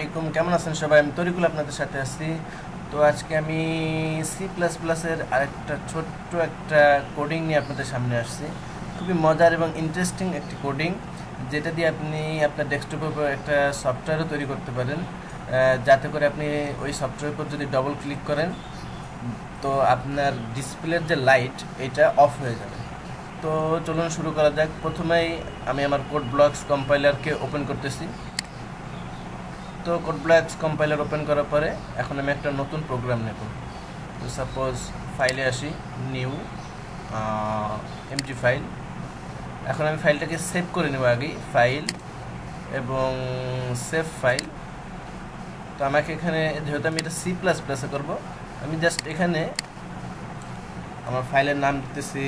কেমন আছেন সবাই? আমি তরিকুল আপনাদের সাথে আছি। তো আজকে আমি C++ এর আরেকটা ছোট্ট একটা কোডিং নিয়ে আপনাদের সামনে আসছি। খুবই মজার এবং ইন্টারেস্টিং একটি কোডিং, যেটা দিয়ে আপনি আপনার ডেস্কটপের উপর একটা সফটওয়্যারও তৈরি করতে পারেন, যাতে করে আপনি ওই সফটওয়্যারের উপর যদি ডবল ক্লিক করেন তো আপনার ডিসপ্লের যে লাইট এটা অফ হয়ে যাবে। তো চলুন শুরু করা যাক। প্রথমেই আমি আমার কোড ব্লকস কম্পাইলারকে ওপেন করতেছি। তো কোড ব্লকস কম্পাইলার ওপেন করার পরে এখন আমি একটা নতুন প্রোগ্রাম নেব। তো সাপোজ ফাইলে আসি, নিউ এমটি ফাইল। এখন আমি ফাইলটাকে সেভ করে নেব আগে, ফাইল এবং সেভ ফাইল। তো আমাকে এখানে, যেহেতু আমি এটা C++-এ করবো, আমি জাস্ট এখানে আমার ফাইলের নাম দিতেছি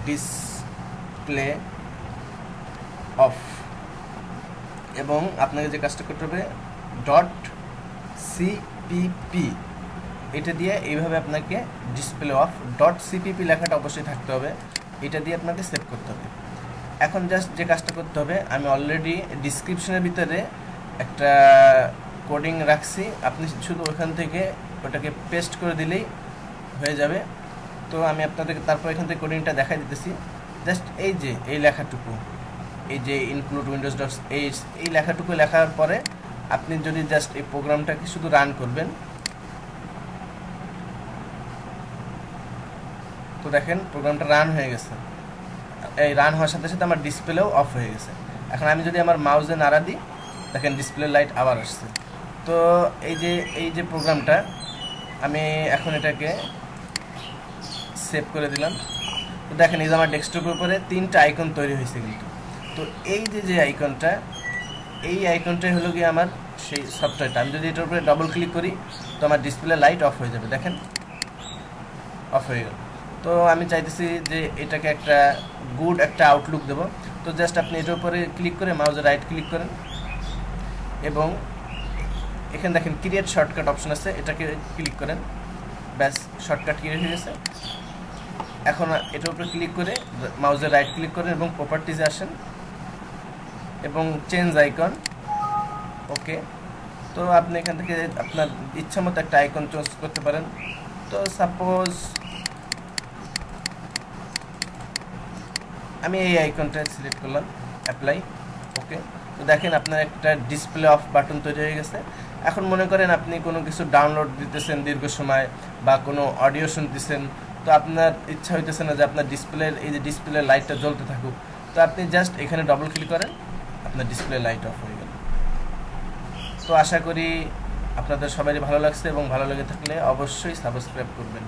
ডিসপ্লে অফ, এবং আপনাকে যে কাজটা করতে হবে .cpp এটা দিয়ে এইভাবে আপনাকে ডিসপ্লে অফ .cpp লেখাটা অবশ্যই থাকতে হবে, এটা দিয়ে আপনাকে সেভ করতে হবে। এখন জাস্ট যে কাজটা করতে হবে, আমি অলরেডি ডিসক্রিপশনের ভিতরে একটা কোডিং রাখছি, আপনি শুধু ওখান থেকে ওটাকে পেস্ট করে দিলেই হয়ে যাবে। তো আমি আপনাদেরকে তারপর এখান থেকে কোডিংটা দেখাই দিতেছি। জাস্ট এই যে এই লেখাটুকু, এই যে ইনক্লুড উইন্ডোজ ডটস এই লেখাটুকু লেখার পরে আপনি যদি জাস্ট এই প্রোগ্রামটাকে শুধু রান করবেন, তো দেখেন প্রোগ্রামটা রান হয়ে গেছে। এই রান হওয়ার সাথে সাথে আমার ডিসপ্লেও অফ হয়ে গেছে। এখন আমি যদি আমার মাউসে নাড়া দিই, দেখেন ডিসপ্লে লাইট আবার আসছে। তো এই যে প্রোগ্রামটা, আমি এখন এটাকে সেভ করে দিলাম। তো দেখেন এই যে আমার ডেস্কটপের উপরে 3টা আইকন তৈরি হয়েছে কিন্তু। তো এই যে আইকনটা, এই আইকনটাই হলো গিয়ে আমার সেই সফটওয়্যারটা। আমি যদি এটার উপরে ডবল ক্লিক করি তো আমার ডিসপ্লে লাইট অফ হয়ে যাবে, দেখেন অফ হয়ে গেল। তো আমি চাইতেছি যে এটাকে একটা গুড একটা আউটলুক দেব। তো জাস্ট আপনি এটার উপরে ক্লিক করে মাউসে রাইট ক্লিক করেন এবং এখানে দেখেন ক্রিয়েট শর্টকাট অপশন আছে, এটাকে ক্লিক করেন, ব্যাস শর্টকাট ক্রিয়েট হয়ে গেছে। এখন এটার উপরে ক্লিক করে মাউসে রাইট ক্লিক করেন এবং প্রপার্টিজে আসেন এবং চেঞ্জ আইকন, ওকে। তো আপনি এখান থেকে আপনার ইচ্ছা মতো একটা আইকন চুজ করতে পারেন। তো সাপোজ আমি এই আইকনটা সিলেক্ট করলাম, অ্যাপ্লাই, ওকে। তো দেখেন আপনার একটা ডিসপ্লে অফ বাটন তৈরি হয়ে গেছে। এখন মনে করেন আপনি কোনো কিছু ডাউনলোড দিতেছেন দীর্ঘ সময়, বা কোনো অডিও শুনতেছেন, তো আপনার ইচ্ছা হইতেছে না যে আপনার ডিসপ্লের এই যে ডিসপ্লে লাইটটা জ্বলতে থাকুক, তো আপনি জাস্ট এখানে ডবল ক্লিক করেন, আপনার ডিসপ্লে লাইট অফ হয়ে গেল। তো আশা করি আপনাদের সবারই ভালো লাগছে, এবং ভালো লেগে থাকলে অবশ্যই সাবস্ক্রাইব করবেন।